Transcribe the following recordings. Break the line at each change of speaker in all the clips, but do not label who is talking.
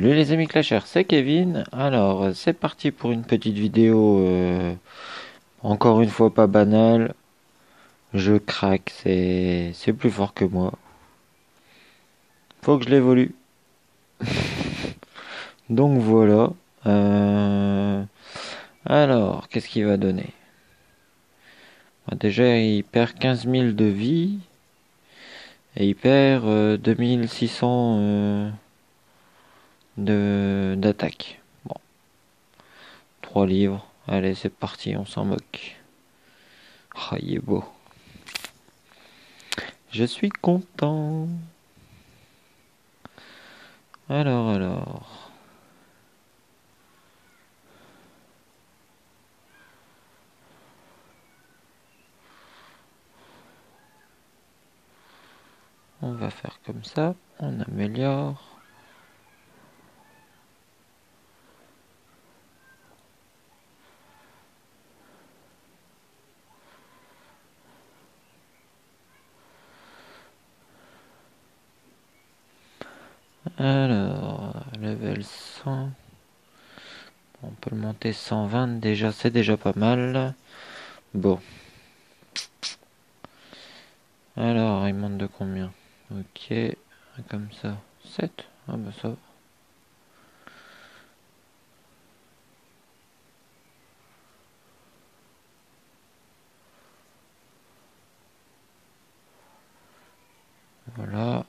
Salut les amis Clashers, c'est Kevin. Alors, c'est parti pour une petite vidéo, encore une fois pas banale. Je craque, c'est plus fort que moi. Faut que je l'évolue. Donc voilà. Euh, alors, qu'est-ce qu'il va donner? Déjà, il perd 15 000 de vie et il perd 2600 d'attaque. Bon, 3 livres. Allez, c'est parti, on s'en moque. Ah, il est beau. Je suis content. Alors. On va faire comme ça. On améliore. Alors, level 100. On peut le monter 120 déjà, c'est déjà pas mal. Bon. Alors, il monte de combien? Ok, comme ça. 7. Ah bah ça va. Voilà.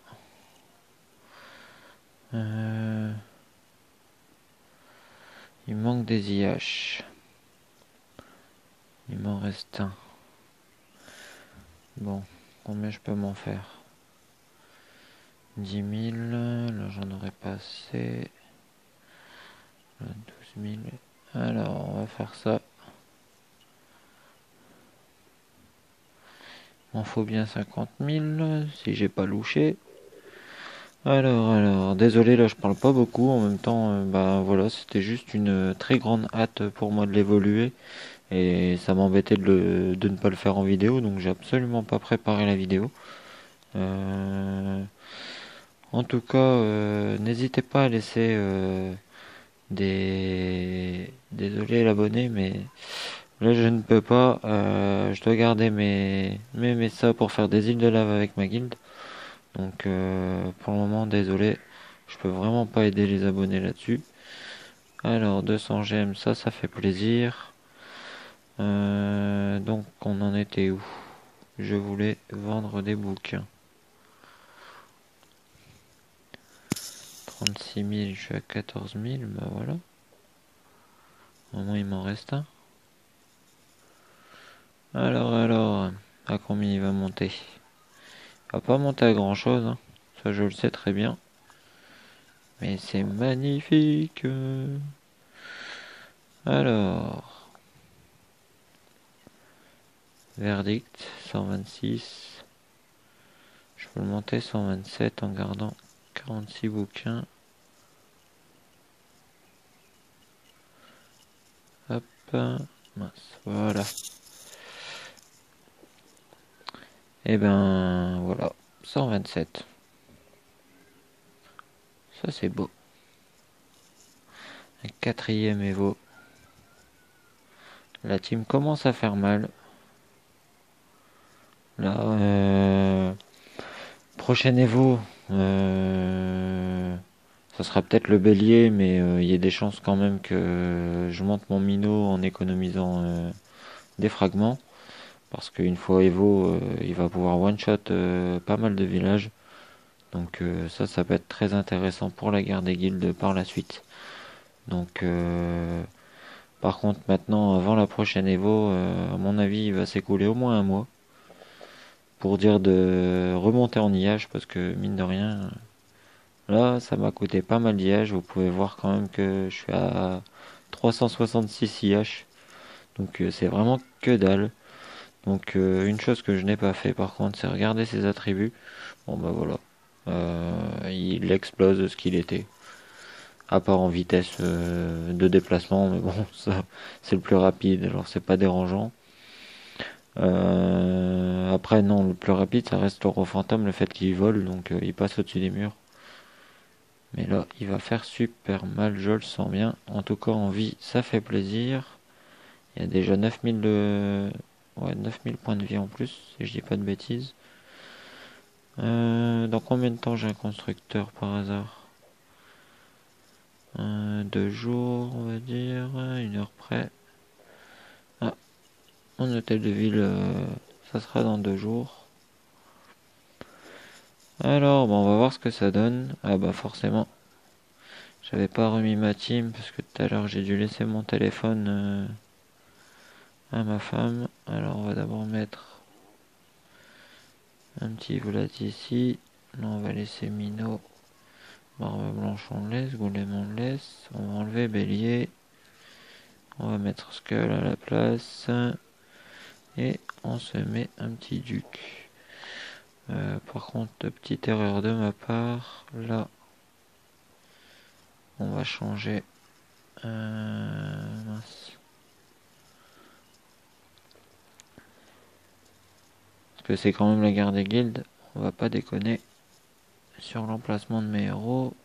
Il manque des IH. Il m'en reste un. Bon, combien je peux m'en faire? 10 000. Là, j'en aurais pas assez. Là, 12 000. Alors, on va faire ça. M'en faut bien 50 000 si j'ai pas louché. Alors, désolé, là je parle pas beaucoup. En même temps, bah voilà, c'était juste une très grande hâte pour moi de l'évoluer. Et ça m'embêtait de ne pas le faire en vidéo, donc j'ai absolument pas préparé la vidéo. En tout cas, n'hésitez pas à laisser des... Désolé l'abonné, mais là je ne peux pas. Je dois garder mes subs pour faire des îles de lave avec ma guilde. Donc pour le moment, désolé, je peux vraiment pas aider les abonnés là-dessus. Alors 200 gemmes, ça fait plaisir. Donc on en était où? Je voulais vendre des bouquins. 36 000, je suis à 14 000, bah voilà. Au moins il m'en reste un. Alors, à combien il va monter? Il va pas monter à grand chose, hein. Ça je le sais très bien. Mais c'est magnifique. Alors, verdict 126. Je peux le monter 127 en gardant 46 bouquins. Hop, mince, voilà. Et ben voilà, 127. Ça c'est beau. Un quatrième Evo. La team commence à faire mal. Là, prochain Evo, ça sera peut-être le bélier, mais il y a des chances quand même que je monte mon minot en économisant des fragments. Parce qu'une fois Evo, il va pouvoir one-shot pas mal de villages. Donc ça peut être très intéressant pour la guerre des guildes par la suite. Donc par contre maintenant, avant la prochaine Evo, à mon avis, il va s'écouler au moins un mois. Pour dire de remonter en IH, parce que mine de rien, là ça m'a coûté pas mal d'IH. Vous pouvez voir quand même que je suis à 366 IH. Donc c'est vraiment que dalle. Donc une chose que je n'ai pas fait par contre, c'est regarder ses attributs. Bon bah voilà. Il explose ce qu'il était. À part en vitesse de déplacement, mais bon, ça c'est le plus rapide, alors c'est pas dérangeant. Après non, le plus rapide ça reste l'Euro Fantôme, le fait qu'il vole, donc il passe au-dessus des murs. Mais là, il va faire super mal, je le sens bien. En tout cas, en vie, ça fait plaisir. Il y a déjà 9000 ouais, 9000 points de vie en plus, si je dis pas de bêtises. Dans combien de temps j'ai un constructeur par hasard? 2 jours, on va dire, 1 heure près. Ah, mon hôtel de ville, ça sera dans 2 jours. Alors, bon, on va voir ce que ça donne. Ah bah forcément, j'avais pas remis ma team parce que tout à l'heure j'ai dû laisser mon téléphone à ma femme. Alors on va d'abord mettre un petit volat ici. Là on va laisser Minot. Barbe blanche on laisse, Golem on laisse. On va enlever Bélier. On va mettre Skull à la place. Et on se met un petit Duc. Par contre, petite erreur de ma part. Là, on va changer. Mince. Parce que c'est quand même la guerre des guildes. On va pas déconner sur l'emplacement de mes héros.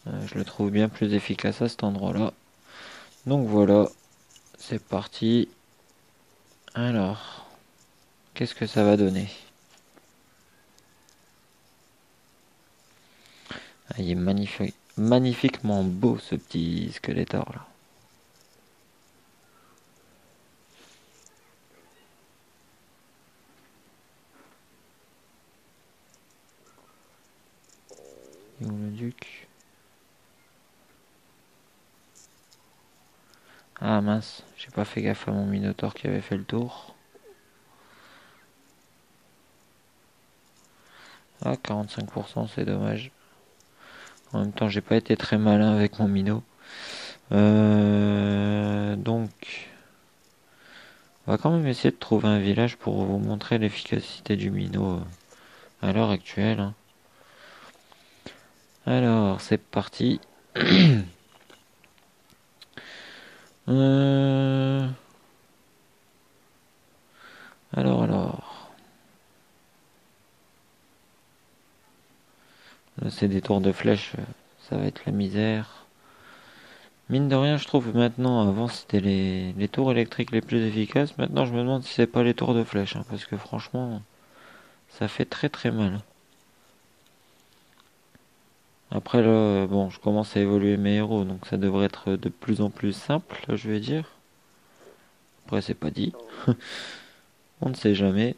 Je le trouve bien plus efficace à cet endroit-là. Donc voilà, c'est parti. Alors, qu'est-ce que ça va donner? Ah, il est magnifique, magnifiquement beau ce petit Skeletor là. Et où le duc? Ah mince, j'ai pas fait gaffe à mon Minotaur qui avait fait le tour. Ah, 45%, c'est dommage. En même temps, j'ai pas été très malin avec mon Mino. Donc, on va quand même essayer de trouver un village pour vous montrer l'efficacité du Mino à l'heure actuelle. Hein. Alors, c'est parti. Alors. Là, c'est des tours de flèche, ça va être la misère. Mine de rien, je trouve maintenant, avant c'était les tours électriques les plus efficaces. Maintenant, je me demande si c'est pas les tours de flèche, hein, parce que franchement, ça fait très très mal. Après là, bon, je commence à évoluer mes héros, donc ça devrait être de plus en plus simple, je vais dire. Après, c'est pas dit. On ne sait jamais.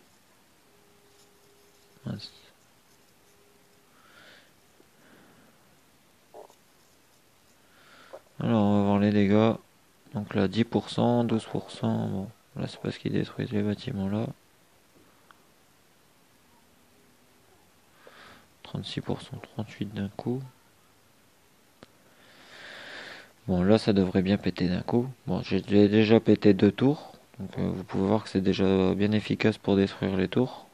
Alors, on va voir les dégâts. Donc là, 10%, 12%. Bon, là, c'est parce qu'ils détruisent les bâtiments là. 36%, 38% d'un coup. Bon, là, ça devrait bien péter d'un coup. Bon, j'ai déjà pété 2 tours. Donc, vous pouvez voir que c'est déjà bien efficace pour détruire les tours.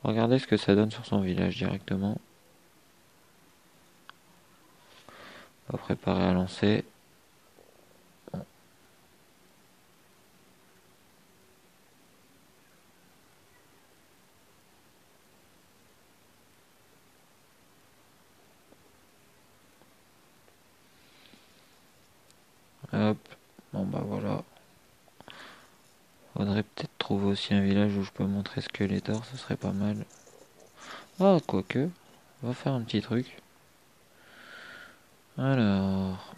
Regardez ce que ça donne sur son village directement. On va préparer à lancer. Hop. Bon, bah voilà. Faudrait peut-être trouver aussi un village où je peux montrer Skeletor. Ce serait pas mal. Ah, quoique. On va faire un petit truc. Alors.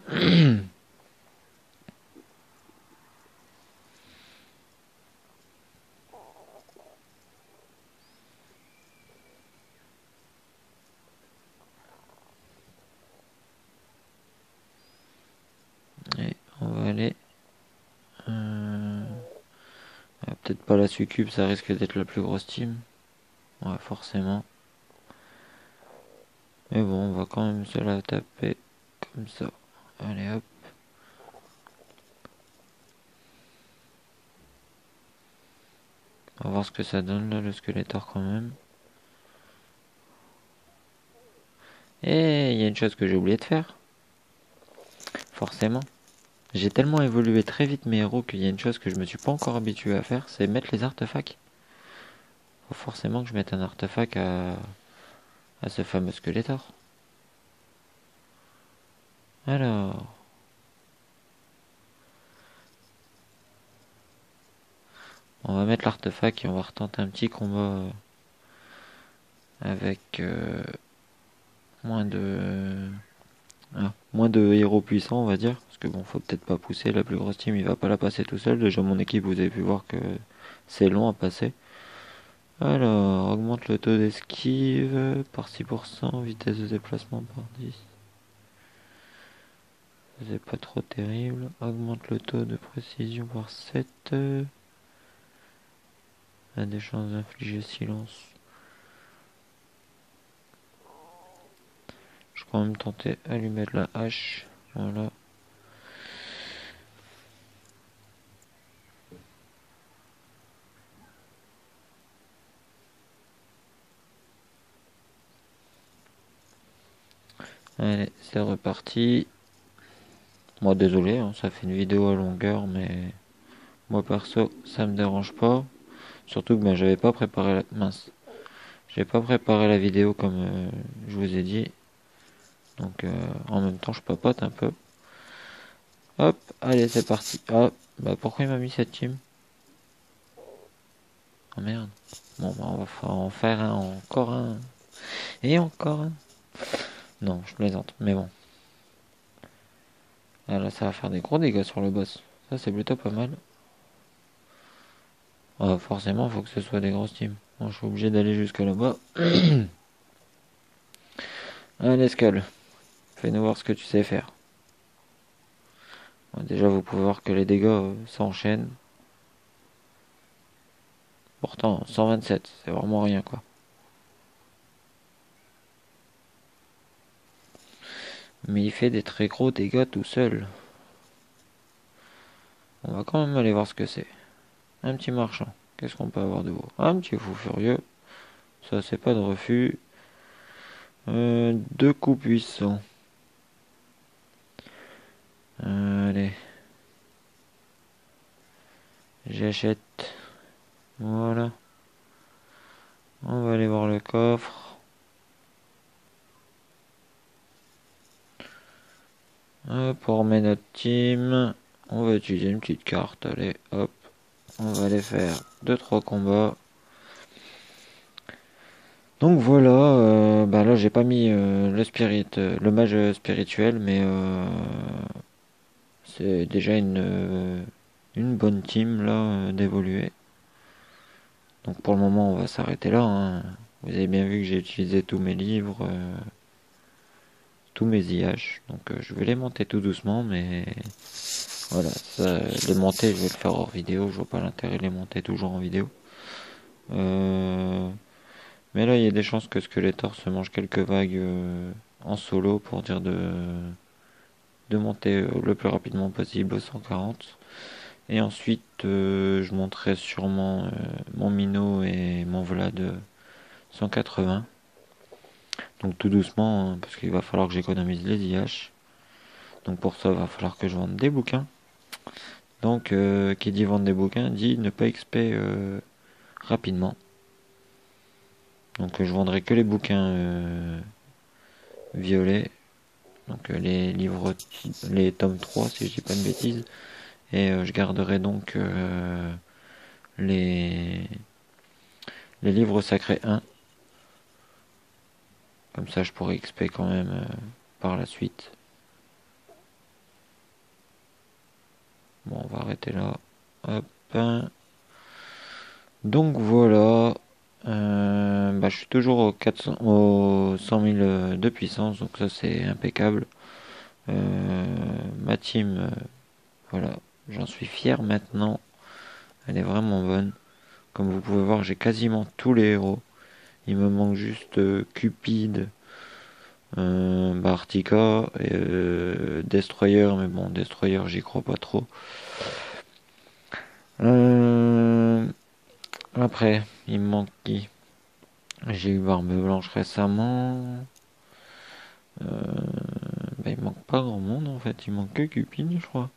Et on va aller. Peut-être pas la succube, ça risque d'être la plus grosse team. Ouais, forcément. Mais bon, on va quand même se la taper comme ça. Allez hop. On va voir ce que ça donne là, le Skeletor quand même. Et il y a une chose que j'ai oublié de faire. Forcément. J'ai tellement évolué très vite mes héros qu'il y a une chose que je me suis pas encore habitué à faire, c'est mettre les artefacts. faut forcément que je mette un artefact à ce fameux Skeletor. Alors, on va mettre l'artefact et on va retenter un petit combat avec moins de héros puissants, on va dire. Parce que bon, faut peut-être pas pousser. La plus grosse team, il va pas la passer tout seul. Déjà, mon équipe, vous avez pu voir que c'est long à passer. Alors, augmente le taux d'esquive par 6%, vitesse de déplacement par 10. C'est pas trop terrible. Augmente le taux de précision par 7. A des chances d'infliger silence. Je vais quand même tenter à lui mettre la hache. Voilà. Allez, c'est reparti. Moi, désolé, hein, ça fait une vidéo à longueur, mais moi perso, ça me dérange pas. Surtout que j'avais pas préparé la... Mince. J'ai pas préparé la vidéo comme je vous ai dit. Donc en même temps, je papote un peu. Hop, allez, c'est parti. Ah, bah pourquoi il m'a mis cette team? Oh merde. Bon, bah on va en faire un, encore un. Et encore un. Non, je plaisante, mais bon. Ah, là, ça va faire des gros dégâts sur le boss. Ça, c'est plutôt pas mal. Ah, forcément, faut que ce soit des grosses teams. Bon, je suis obligé d'aller jusque là-bas. Allez, Skull. Fais-nous voir ce que tu sais faire. Bon, déjà, vous pouvez voir que les dégâts s'enchaînent. Pourtant, 127, c'est vraiment rien, quoi. Mais il fait des très gros dégâts tout seul. On va quand même aller voir ce que c'est. Un petit marchand. Qu'est-ce qu'on peut avoir de beau? Un petit fou furieux. Ça, c'est pas de refus. Deux coups puissants. Allez. J'achète. Voilà. On va aller voir le coffre. Pour mettre notre team, on va utiliser une petite carte. Allez, hop. On va aller faire 2-3 combats. Donc voilà, bah là j'ai pas mis le mage spirituel, mais c'est déjà une bonne team là d'évoluer. Donc pour le moment on va s'arrêter là, hein. Vous avez bien vu que j'ai utilisé tous mes livres, tous mes IH. Donc je vais les monter tout doucement, mais voilà, ça, les monter je vais le faire hors vidéo. Je vois pas l'intérêt de les monter toujours en vidéo. Mais là il y a des chances que Skeletor se mange quelques vagues en solo pour dire de monter le plus rapidement possible au 140. Et ensuite, je monterai sûrement mon Mino et mon Vlad 180. Donc tout doucement, hein, parce qu'il va falloir que j'économise les IH. Donc pour ça, il va falloir que je vende des bouquins. Donc qui dit vendre des bouquins, dit ne pas XP rapidement. Donc je vendrai que les bouquins violets. Donc les livres, les tomes 3 si je dis pas de bêtises. Et je garderai donc les livres sacrés 1. Comme ça je pourrai XP quand même par la suite. Bon, on va arrêter là. Hop. Donc voilà. Je suis toujours au 100 000 de puissance. Donc ça c'est impeccable. Ma team, voilà. J'en suis fier maintenant. Elle est vraiment bonne. Comme vous pouvez voir, j'ai quasiment tous les héros. Il me manque juste Cupid, Artica et Destroyer, mais bon, Destroyer, j'y crois pas trop. Après, il me manque qui? J'ai eu Barbe Blanche récemment. Il manque pas grand monde en fait, il manque que Cupid, je crois.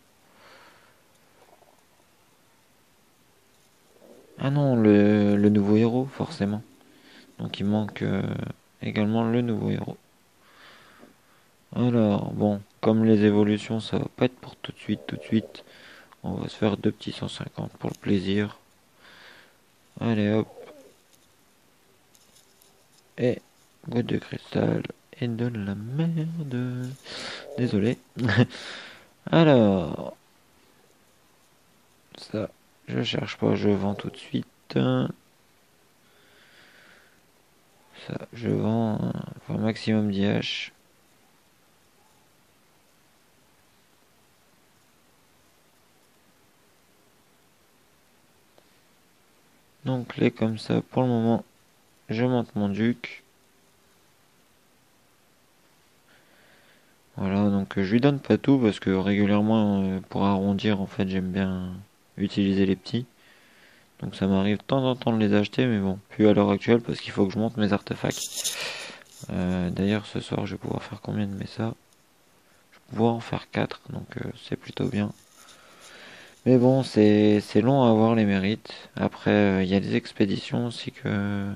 Ah non, le nouveau héros, forcément. Donc il manque également le nouveau héros. Alors, bon, comme les évolutions, ça va pas être pour tout de suite. On va se faire deux petits 150 pour le plaisir. Allez hop. Et goutte de cristal et de la merde. Désolé. Alors, ça, je cherche pas, je vends tout de suite. Ça, je vends un maximum d'IH. Donc les comme ça, pour le moment, je monte mon duc. Voilà, donc je lui donne pas tout parce que régulièrement, pour arrondir, en fait, j'aime bien utiliser les petits. Donc ça m'arrive de temps en temps de les acheter, mais bon, plus à l'heure actuelle parce qu'il faut que je monte mes artefacts. D'ailleurs, ce soir, je vais pouvoir faire combien de ça? Je vais pouvoir en faire 4, donc c'est plutôt bien. Mais bon, c'est long à avoir les mérites. Après, il y a des expéditions aussi que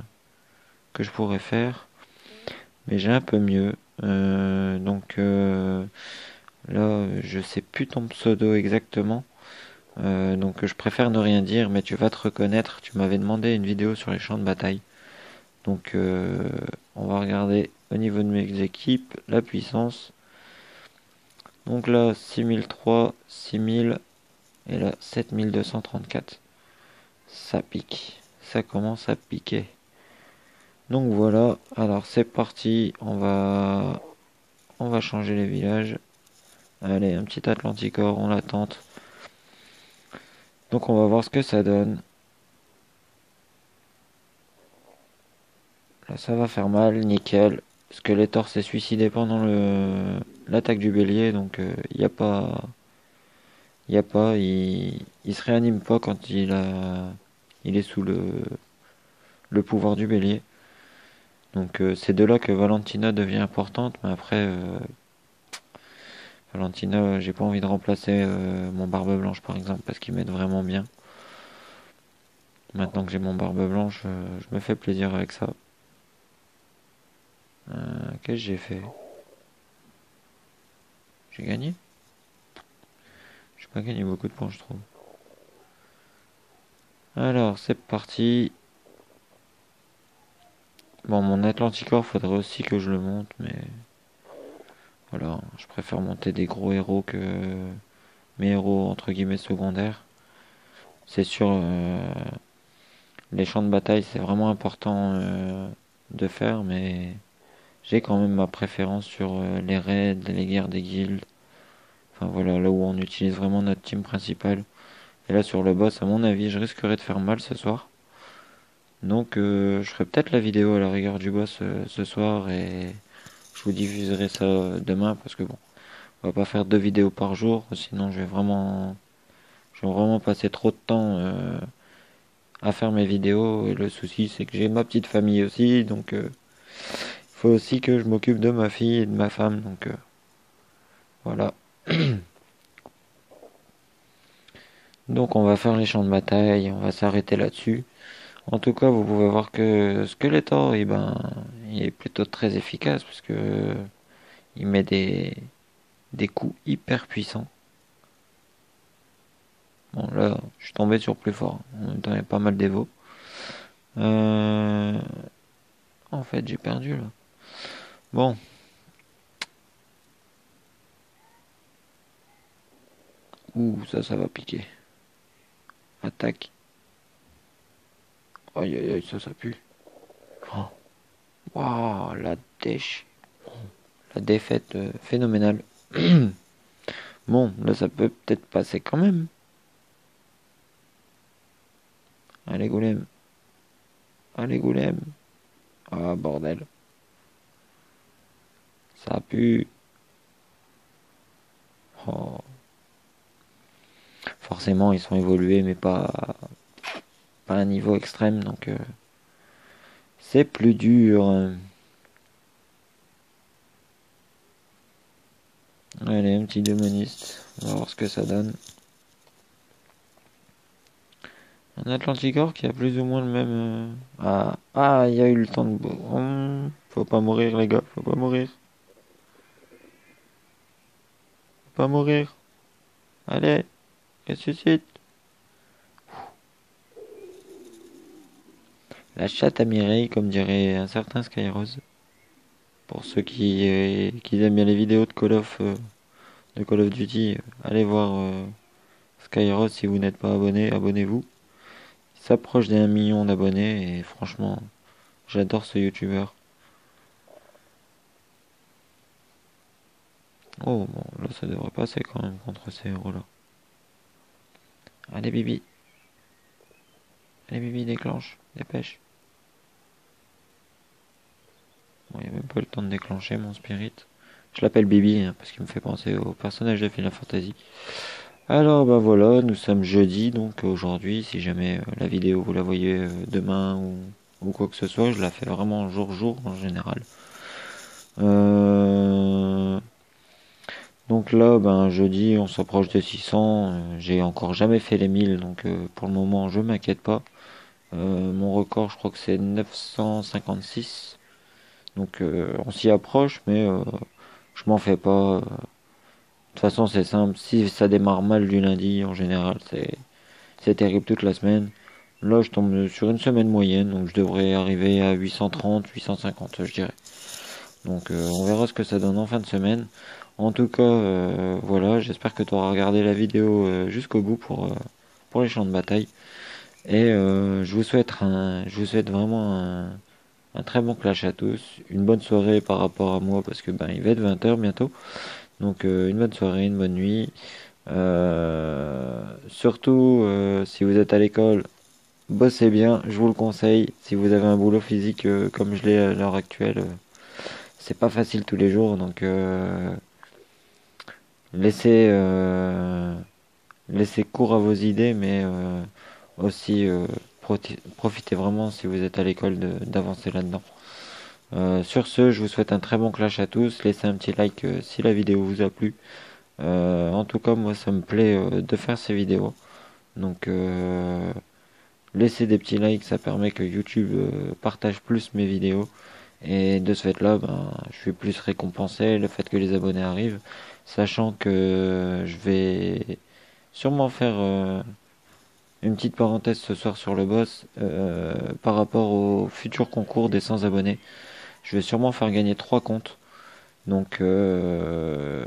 je pourrais faire. Mais j'ai un peu mieux. Donc là, je sais plus ton pseudo exactement. Donc je préfère ne rien dire, mais tu vas te reconnaître. Tu m'avais demandé une vidéo sur les champs de bataille. Donc on va regarder au niveau de mes équipes, la puissance. Donc là, 6003, 6000 et là, 7234. Ça pique. Ça commence à piquer. Donc voilà, alors c'est parti. On va changer les villages. Allez, un petit Atlanticor, on la tente. Donc on va voir ce que ça donne. Là, ça va faire mal, nickel. Skeletor s'est suicidé pendant l'attaque du bélier, donc il il se réanime pas quand il est sous le pouvoir du bélier. Donc c'est de là que Valentina devient importante, mais après Valentina, j'ai pas envie de remplacer mon Barbe Blanche par exemple parce qu'il m'aide vraiment bien. Maintenant que j'ai mon Barbe Blanche, je me fais plaisir avec ça. Qu'est-ce que j'ai fait? J'ai gagné? J'ai pas gagné beaucoup de points, je trouve. Alors, c'est parti. Bon, mon Atlanticor, faudrait aussi que je le monte, mais voilà, je préfère monter des gros héros que mes héros entre guillemets secondaires. C'est sûr, les champs de bataille, c'est vraiment important de faire, mais j'ai quand même ma préférence sur les raids, les guerres des guildes. Enfin voilà, là où on utilise vraiment notre team principale. Et là sur le boss, à mon avis, je risquerais de faire mal ce soir. Donc je ferai peut-être la vidéo à la rigueur du boss ce soir et je vous diffuserai ça demain parce que bon, on va pas faire deux vidéos par jour, sinon je vais vraiment passer trop de temps à faire mes vidéos et le souci c'est que j'ai ma petite famille aussi, donc il faut aussi que je m'occupe de ma fille et de ma femme, donc voilà. Donc on va faire les champs de bataille, on va s'arrêter là-dessus. En tout cas, vous pouvez voir que Skeletor, il est plutôt très efficace parce que il met des coups hyper puissants. Bon, là, je suis tombé sur plus fort. En même temps, il y a pas mal d'évo. Euh... En fait, j'ai perdu là. Bon. Ouh, ça va piquer. Attaque. Aïe, aïe, aïe, ça pue. Oh. Waouh, la dèche. La défaite phénoménale. Bon, là, ça peut peut-être passer quand même. Allez, Golem. Allez, Golem. Ah, bordel. Ça pue. Oh. Forcément, ils sont évolués, mais pas à un niveau extrême, donc c'est plus dur. Allez, un petit démoniste. On va voir ce que ça donne. Un Atlantigore qui a plus ou moins le même... il y a eu le temps de... faut pas mourir les gars, faut pas mourir. Faut pas mourir. Allez, ressuscite. La chatte à Mireille, comme dirait un certain Skyrose. Pour ceux qui aiment bien les vidéos de Call of Duty, allez voir Skyrose si vous n'êtes pas abonné, abonnez-vous. Il s'approche des 1 million d'abonnés et franchement, j'adore ce youtubeur. Oh bon, là ça devrait passer quand même contre ces héros-là. Allez Bibi. Allez Bibi, déclenche, dépêche. Bon, il n'y a même pas le temps de déclencher mon spirit. Je l'appelle Bibi hein, parce qu'il me fait penser au personnage de Final Fantasy. Alors bah voilà, nous sommes jeudi, donc aujourd'hui, si jamais la vidéo vous la voyez demain ou quoi que ce soit, je la fais vraiment jour en général. Donc là, ben jeudi, on s'approche de 600. J'ai encore jamais fait les 1000, donc pour le moment, je m'inquiète pas. Mon record, je crois que c'est 956. Donc on s'y approche, mais je m'en fais pas. De toute façon, c'est simple. Si ça démarre mal du lundi, en général, c'est terrible toute la semaine. Là, je tombe sur une semaine moyenne, donc je devrais arriver à 830, 850, je dirais. Donc on verra ce que ça donne en fin de semaine. En tout cas, voilà, j'espère que tu auras regardé la vidéo jusqu'au bout pour les champs de bataille. Et je vous souhaite vraiment un très bon clash à tous, une bonne soirée par rapport à moi parce que ben il va être 20 h bientôt. Donc une bonne soirée, une bonne nuit. Surtout si vous êtes à l'école, bossez bien, je vous le conseille. Si vous avez un boulot physique comme je l'ai à l'heure actuelle, c'est pas facile tous les jours, donc laissez laissez cours à vos idées, mais aussi profitez vraiment si vous êtes à l'école d'avancer là-dedans. Sur ce, je vous souhaite un très bon clash à tous. Laissez un petit like si la vidéo vous a plu. En tout cas, moi, ça me plaît de faire ces vidéos. Donc, laissez des petits likes, ça permet que YouTube partage plus mes vidéos. Et de ce fait-là, ben, je suis plus récompensé le fait que les abonnés arrivent, sachant que je vais sûrement faire une petite parenthèse ce soir sur le boss par rapport au futur concours des 100 abonnés. Je vais sûrement faire gagner 3 comptes. Donc ne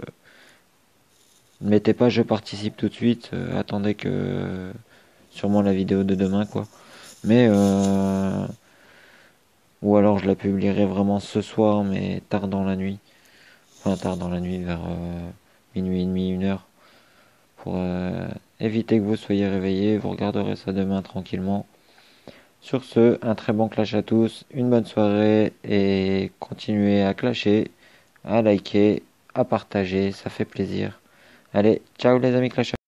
mettez pas je participe tout de suite, attendez que sûrement la vidéo de demain quoi. Mais ou alors je la publierai vraiment ce soir mais tard dans la nuit. Enfin tard dans la nuit vers minuit et demi, 1 heure. Pour éviter que vous soyez réveillés, vous regarderez ça demain tranquillement. Sur ce, un très bon clash à tous, une bonne soirée et continuez à clasher, à liker, à partager, ça fait plaisir. Allez, ciao les amis clashers.